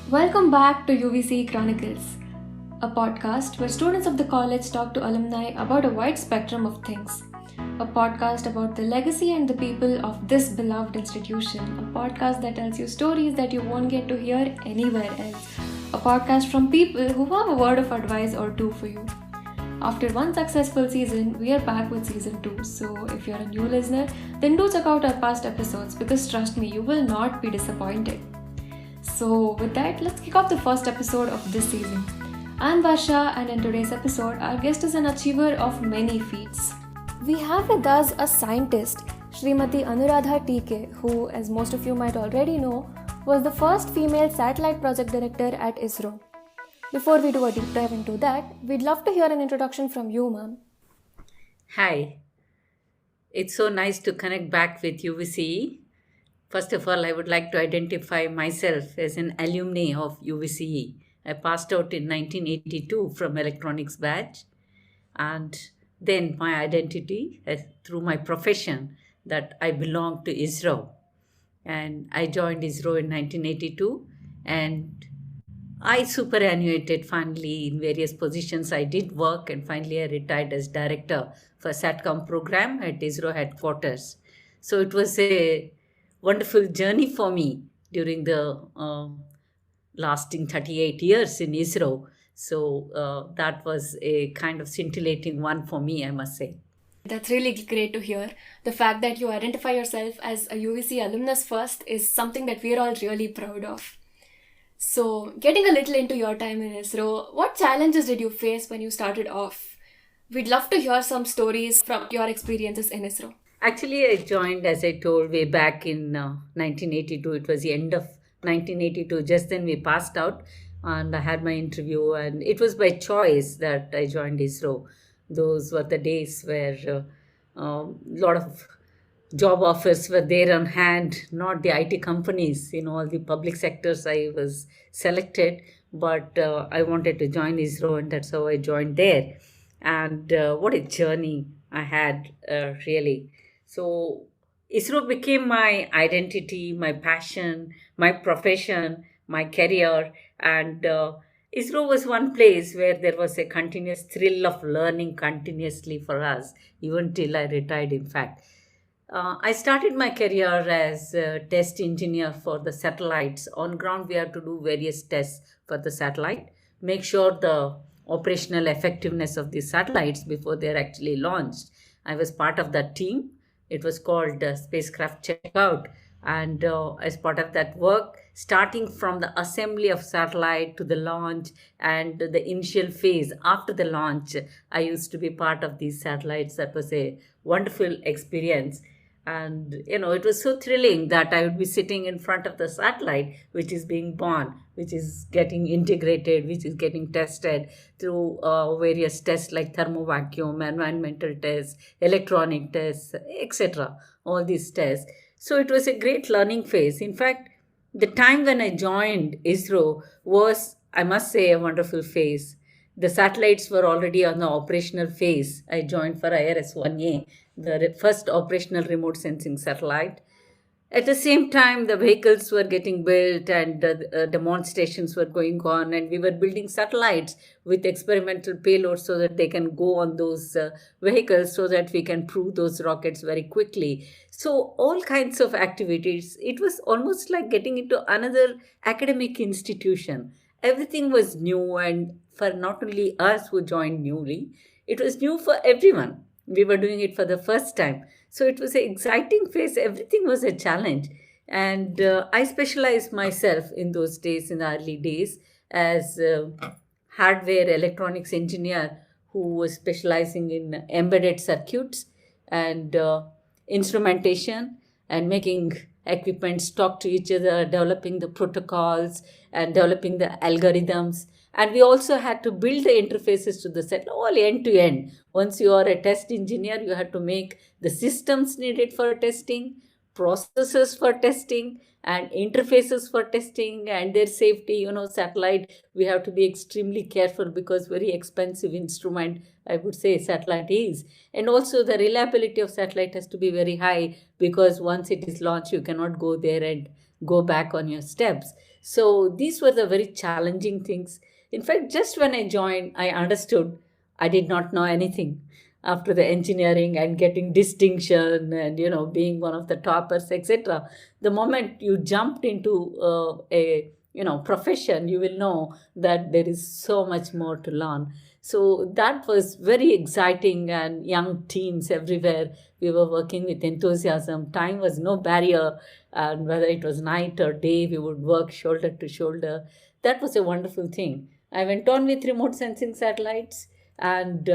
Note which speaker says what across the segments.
Speaker 1: Welcome back to UVC Chronicles, a podcast where students of the college talk to alumni about a wide spectrum of things. A podcast about the legacy and the people of this beloved institution. A podcast that tells you stories that you won't get to hear anywhere else. A podcast from people who have a word of advice or two for you. After one successful season, we are back with season 2. So if you're a new listener, then do check out our past episodes because trust me, you will not be disappointed. So, with that, let's kick off the first episode of this season. I'm Varsha, and in today's episode, our guest is an achiever of many feats. We have with us a scientist, Srimati Anuradha TK, who, as most of you might already know, was the first female satellite project director at ISRO. Before we do a deep dive into that, we'd love to hear an introduction from you, ma'am.
Speaker 2: Hi, it's so nice to connect back with UVCE. First of all, I would like to identify myself as an alumni of UVCE. I passed out in 1982 from electronics batch, and then my identity through my profession that I belong to ISRO. And I joined ISRO in 1982, and I superannuated finally in various positions. I did work, and finally I retired as director for SATCOM program at ISRO headquarters. So it was a wonderful journey for me during the lasting 38 years in ISRO. So that was a kind of scintillating one for me, I must say.
Speaker 1: That's really great to hear. The fact that you identify yourself as a UVC alumnus first is something that we're all really proud of. So, getting a little into your time in ISRO, what challenges did you face when you started off? We'd love to hear some stories from your experiences in ISRO.
Speaker 2: Actually, I joined, as I told, way back in 1982. It was the end of 1982. Just then we passed out and I had my interview, and it was by choice that I joined ISRO. Those were the days where a lot of job offers were there on hand, not the IT companies. In all the public sectors, I was selected, but I wanted to join ISRO, and that's how I joined there. And what a journey I had, really. So ISRO became my identity, my passion, my profession, my career. And ISRO was one place where there was a continuous thrill of learning continuously for us, even till I retired, in fact. I started my career as a test engineer for the satellites. On ground, we have to do various tests for the satellite, make sure the operational effectiveness of the satellites before they're actually launched. I was part of that team. It was called Spacecraft Checkout. And as part of that work, starting from the assembly of satellite to the launch and the initial phase after the launch, I used to be part of these satellites. That was a wonderful experience. And it was so thrilling that I would be sitting in front of the satellite which is being born, which is getting integrated, which is getting tested through various tests like thermovacuum, environmental tests, electronic tests, etc. All these tests. So it was a great learning phase. In fact, the time when I joined ISRO was, I must say, a wonderful phase. The satellites were already on the operational phase. I joined for IRS-1A, the first operational remote sensing satellite. At the same time, the vehicles were getting built and demonstrations were going on, and we were building satellites with experimental payloads so that they can go on those vehicles so that we can prove those rockets very quickly. So all kinds of activities. It was almost like getting into another academic institution. Everything was new, and for not only us who joined newly, it was new for everyone. We were doing it for the first time. So it was an exciting phase. Everything was a challenge. And I specialized myself in those days, in the early days, as a hardware electronics engineer who was specializing in embedded circuits and instrumentation and making equipments talk to each other, developing the protocols and developing the algorithms. And we also had to build the interfaces to the set all end to end. Once you are a test engineer, you have to make the systems needed for testing, processes for testing, and interfaces for testing and their safety. Satellite, we have to be extremely careful because very expensive instrument, I would say, satellite is. And also the reliability of satellite has to be very high because once it is launched, you cannot go there and go back on your steps. So these were the very challenging things. In fact, just when I joined, I understood I did not know anything. After the engineering and getting distinction and being one of the toppers, etc., the moment you jumped into a profession, you will know that there is so much more to learn. So that was very exciting, and young teams everywhere, we were working with enthusiasm. Time was no barrier, and whether it was night or day, we would work shoulder to shoulder. That was a wonderful thing. I went on with remote sensing satellites, and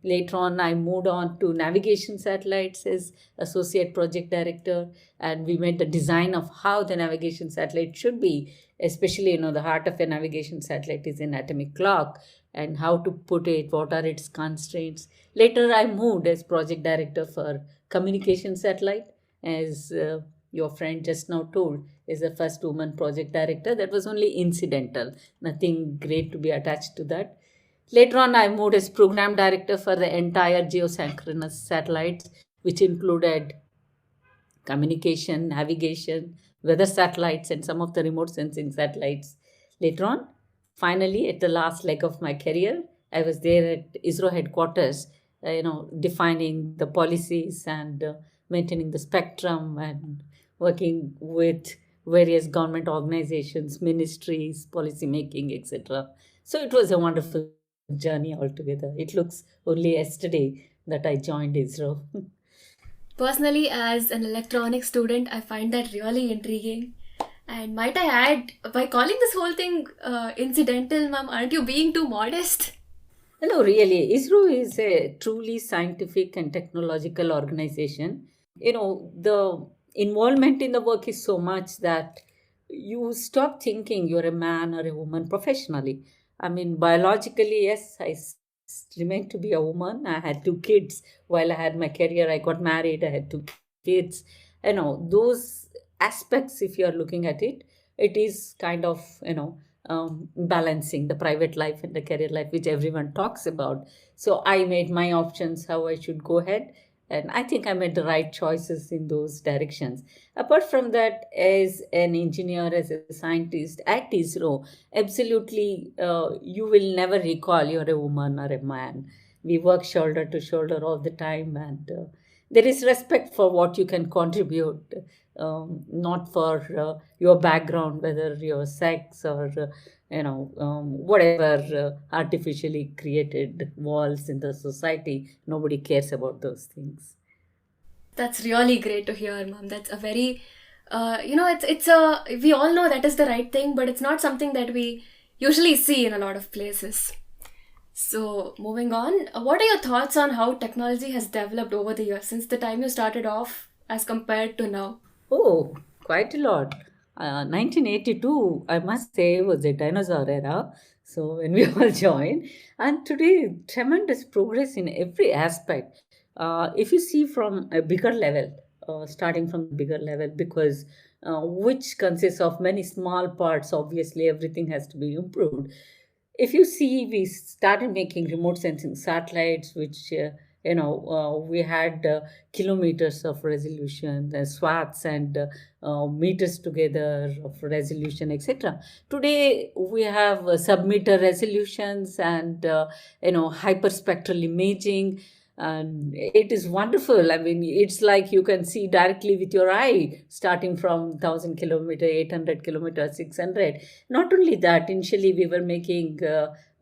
Speaker 2: later on I moved on to navigation satellites as associate project director, and we made the design of how the navigation satellite should be, especially the heart of a navigation satellite is an atomic clock, and how to put it, what are its constraints. Later I moved as project director for communication satellite, as your friend just now told, is the first woman project director. That was only incidental, nothing great to be attached to that. Later on, I moved as program director for the entire geosynchronous satellites, which included communication, navigation, weather satellites, and some of the remote sensing satellites. Later on, finally, at the last leg of my career, I was there at ISRO headquarters, defining the policies and maintaining the spectrum and working with various government organizations, ministries, policy making, etc. So it was a wonderful journey altogether. It looks only yesterday that I joined ISRO.
Speaker 1: Personally, as an electronics student, I find that really intriguing. And might I add, by calling this whole thing incidental, ma'am, aren't you being too modest?
Speaker 2: No, really, ISRO is a truly scientific and technological organization. The involvement in the work is so much that you stop thinking you're a man or a woman professionally. I mean, biologically, yes, remain to be a woman. I had two kids while I had my career. I got married, I had two kids. Those aspects, if you are looking at it, it is kind of, balancing the private life and the career life, which everyone talks about. So I made my options how I should go ahead, and I think I made the right choices in those directions. Apart from that, as an engineer, as a scientist at ISRO, absolutely, you will never recall you're a woman or a man. We work shoulder to shoulder all the time, and there is respect for what you can contribute, not for your background, whether your sex or whatever artificially created walls in the society. Nobody cares about those things.
Speaker 1: That's really great to hear, ma'am. That's a very, it's a, we all know that is the right thing, but it's not something that we usually see in a lot of places. So, moving on, what are your thoughts on how technology has developed over the years since the time you started off as compared to now?
Speaker 2: Oh, quite a lot. 1982, I must say, was a dinosaur era. So when we all joined, and today, tremendous progress in every aspect. If you see from a bigger level, starting from bigger level, because which consists of many small parts, obviously everything has to be improved. If you see, we started making remote sensing satellites, which we had kilometers of resolution, swaths and meters together of resolution, etc. Today we have sub-meter resolutions and hyperspectral imaging, and it is wonderful. I mean, it's like you can see directly with your eye, starting from 1,000 kilometer, 800 kilometer, 600. Not only that, initially we were making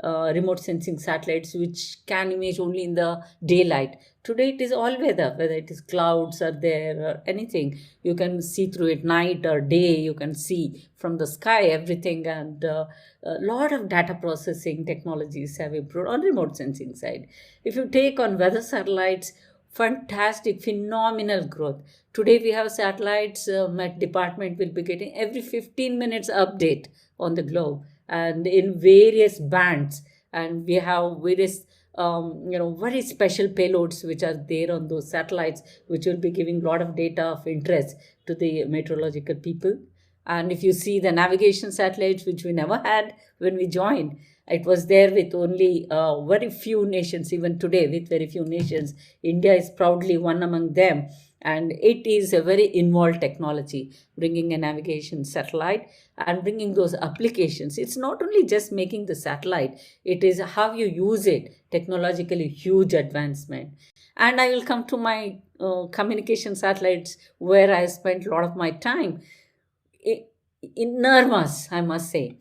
Speaker 2: remote sensing satellites which can image only in the daylight. Today it is all weather, whether it is clouds are there or anything. You can see through it, night or day, you can see from the sky everything. And a lot of data processing technologies have improved on remote sensing side. If you take on weather satellites, fantastic, phenomenal growth. Today we have satellites, my department will be getting every 15 minutes update on the globe and in various bands. And we have various very special payloads which are there on those satellites, which will be giving a lot of data of interest to the meteorological people. And if you see the navigation satellites, which we never had when we joined, it was there with only very few nations. Even today, with very few nations, India is proudly one among them. And it is a very involved technology, bringing a navigation satellite and bringing those applications. It's not only just making the satellite, it is how you use it, technologically huge advancement. And I will come to my communication satellites, where I spent a lot of my time. I- Enormous, I must say.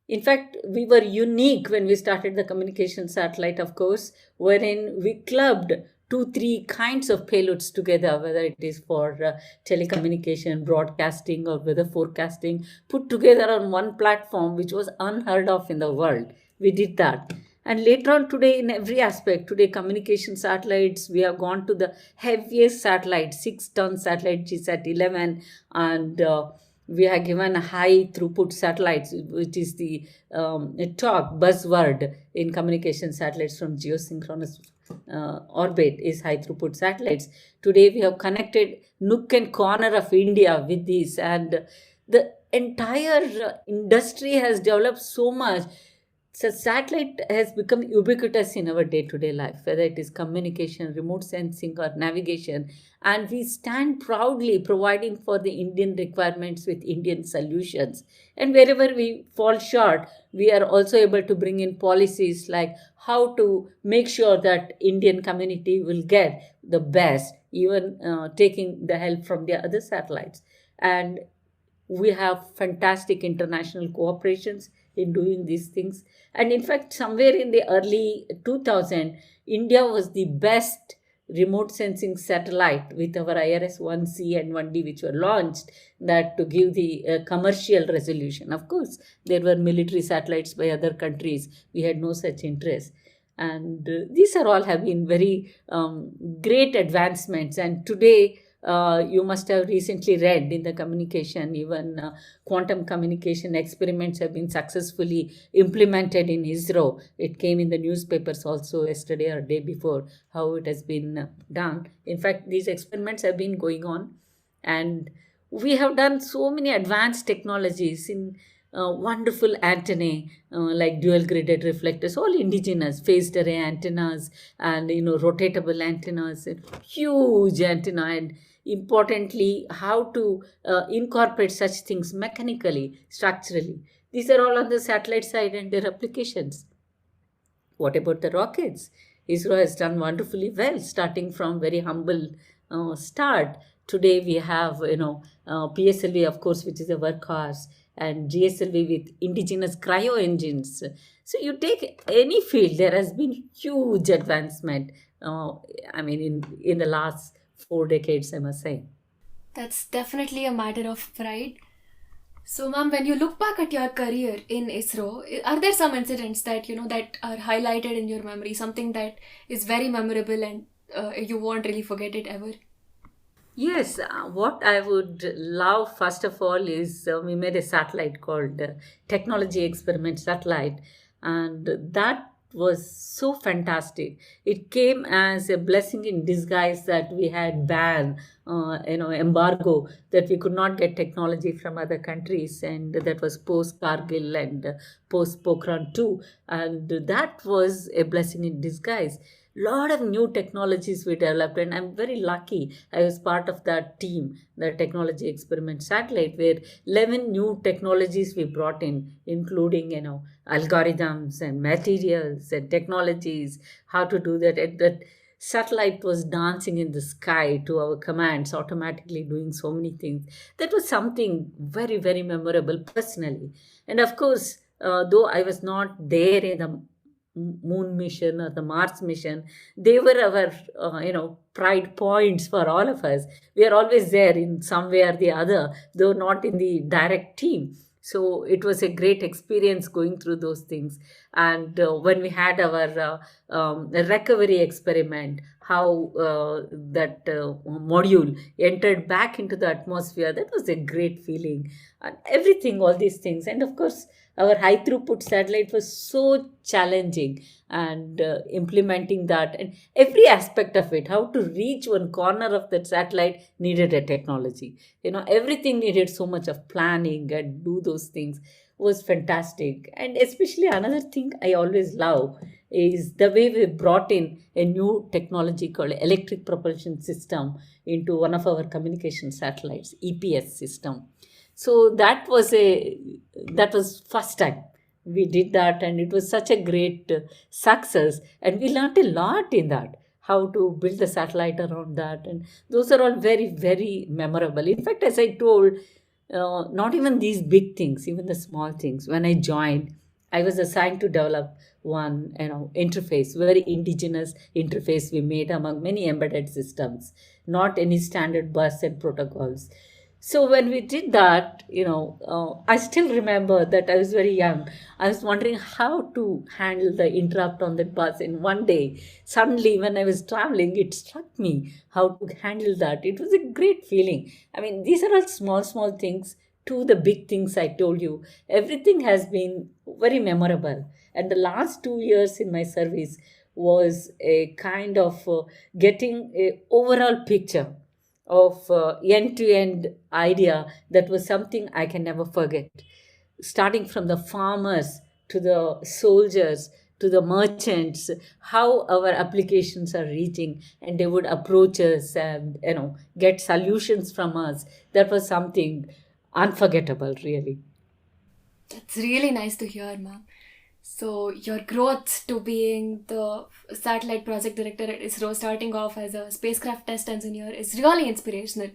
Speaker 2: In fact, we were unique when we started the communication satellite, of course, wherein we clubbed two, three kinds of payloads together, whether it is for telecommunication, broadcasting, or weather forecasting, put together on one platform, which was unheard of in the world. We did that. And later on today, in every aspect, today communication satellites, we have gone to the heaviest satellite, 6-ton satellite, GSAT 11, and we are given high throughput satellites, which is the top buzzword in communication satellites from geosynchronous orbit is high throughput satellites. Today we have connected nook and corner of India with these, and the entire industry has developed so much. So satellite has become ubiquitous in our day-to-day life, whether it is communication, remote sensing, or navigation. And we stand proudly providing for the Indian requirements with Indian solutions. And wherever we fall short, we are also able to bring in policies like how to make sure that Indian community will get the best, even taking the help from the other satellites. And we have fantastic international cooperations in doing these things. And in fact, somewhere in the early 2000, India was the best remote sensing satellite with our IRS-1C and 1D, which were launched, that to give the commercial resolution. Of course, there were military satellites by other countries. We had no such interest. And these are all have been very great advancements. And today, you must have recently read in the communication, even quantum communication experiments have been successfully implemented in ISRO. It came in the newspapers also yesterday or day before, how it has been done. In fact, these experiments have been going on, and we have done so many advanced technologies in wonderful antennae, like dual gridded reflectors, all indigenous, phased array antennas, and rotatable antennas, huge antenna, and importantly, how to incorporate such things mechanically, structurally. These are all on the satellite side and their applications. What about the rockets? ISRO has done wonderfully well, starting from very humble start. Today we have, PSLV, of course, which is a workhorse, and GSLV with indigenous cryo engines. So you take any field, there has been huge advancement. In the last 4 decades, I must say.
Speaker 1: That's definitely a matter of pride. So, ma'am, when you look back at your career in ISRO, are there some incidents that that are highlighted in your memory, something that is very memorable and you won't really forget it ever?
Speaker 2: Yes, what I would love first of all is we made a satellite called Technology Experiment Satellite, and that was so fantastic. It came as a blessing in disguise that we had ban, embargo, that we could not get technology from other countries, and that was post Kargil and post Pokhran too, and that was a blessing in disguise. Lot of new technologies we developed, and I'm very lucky I was part of that team, the Technology Experiment Satellite, where 11 new technologies we brought in, including algorithms and materials and technologies, how to do that. And that satellite was dancing in the sky to our commands, automatically doing so many things. That was something very, very memorable personally. And of course, though I was not there in the moon mission or the Mars mission, they were our pride points for all of us. We are always there in some way or the other, though not in the direct team. So it was a great experience going through those things. And when we had our recovery experiment, how that module entered back into the atmosphere. That was a great feeling. And everything, all these things. And of course, our high throughput satellite was so challenging, and implementing that and every aspect of it, how to reach one corner of that satellite needed a technology. Everything needed so much of planning and do those things was fantastic. And especially another thing I always love is the way we brought in a new technology called electric propulsion system into one of our communication satellites, EPS system. So that was first time we did that, and it was such a great success, and we learned a lot in that, how to build the satellite around that. And those are all very, very memorable. In fact, as I told, not even these big things, even the small things. When I joined, I was assigned to develop one, interface, very indigenous interface we made among many embedded systems, not any standard bus and protocols. So when we did that, I still remember that I was very young. I was wondering how to handle the interrupt on that bus. And one day, suddenly, when I was traveling, it struck me how to handle that. It was a great feeling. I mean, these are all small, small things to the big things I told you. Everything has been very memorable. And the last 2 years in my service was a kind of getting a overall picture of end-to-end idea. That was something I can never forget. Starting from the farmers to the soldiers to the merchants, how our applications are reaching, and they would approach us and get solutions from us. That was something unforgettable, really.
Speaker 1: That's really nice to hear, ma'am. So, your growth to being the satellite project director at ISRO, starting off as a spacecraft test engineer, is really inspirational.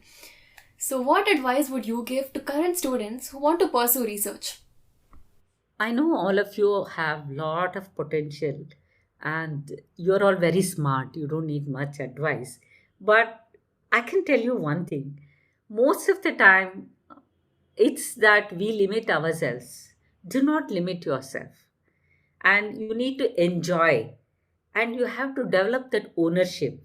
Speaker 1: So, what advice would you give to current students who want to pursue research?
Speaker 2: I know all of you have lot of potential, and you're all very smart. You don't need much advice. But I can tell you one thing. Most of the time, it's that we limit ourselves. Do not limit yourself. And you need to enjoy, and you have to develop that ownership.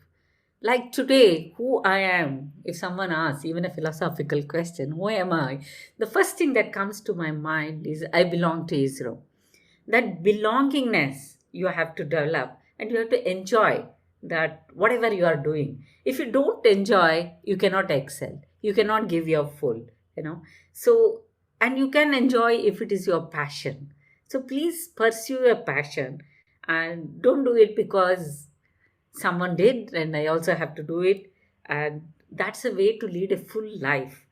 Speaker 2: Like today, who I am, if someone asks, even a philosophical question, who am I? The first thing that comes to my mind is I belong to ISRO. That belongingness you have to develop, and you have to enjoy that whatever you are doing. If you don't enjoy, you cannot excel. You cannot give your full, you know. So, and you can enjoy if it is your passion. So please pursue your passion, and don't do it because someone did and I also have to do it. And that's a way to lead a full life.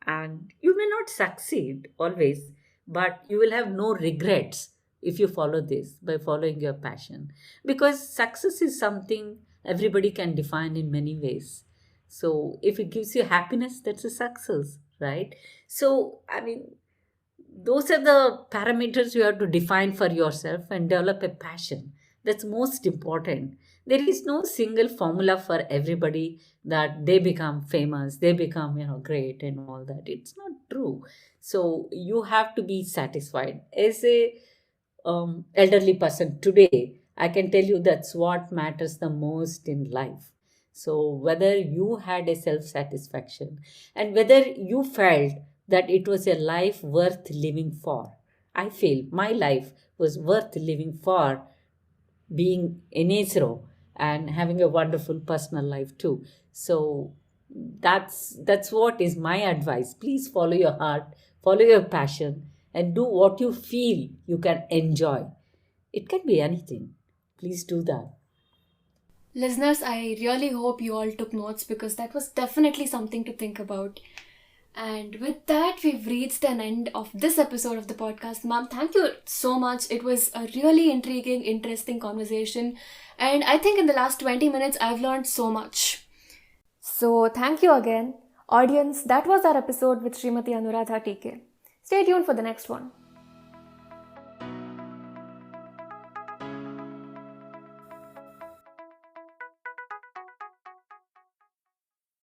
Speaker 2: And you may not succeed always, but you will have no regrets if you follow this by following your passion. Because success is something everybody can define in many ways. So if it gives you happiness, that's a success, right? So, I mean, those are the parameters you have to define for yourself and develop a passion. That's most important. There is no single formula for everybody that they become famous, they become, great and all that. It's not true. So you have to be satisfied. As a elderly person today, I can tell you that's what matters the most in life. So whether you had a self satisfaction and whether you felt that it was a life worth living for. I feel my life was worth living for, being in ISRO and having a wonderful personal life too. So that's what is my advice. Please follow your heart, follow your passion, and do what you feel you can enjoy. It can be anything. Please do that.
Speaker 1: Listeners, I really hope you all took notes because that was definitely something to think about. And with that, we've reached an end of this episode of the podcast. Ma'am, thank you so much. It was a really intriguing, interesting conversation. And I think in the last 20 minutes, I've learned so much. So thank you again. Audience, that was our episode with Srimati Anuradha TK. Stay tuned for the next one.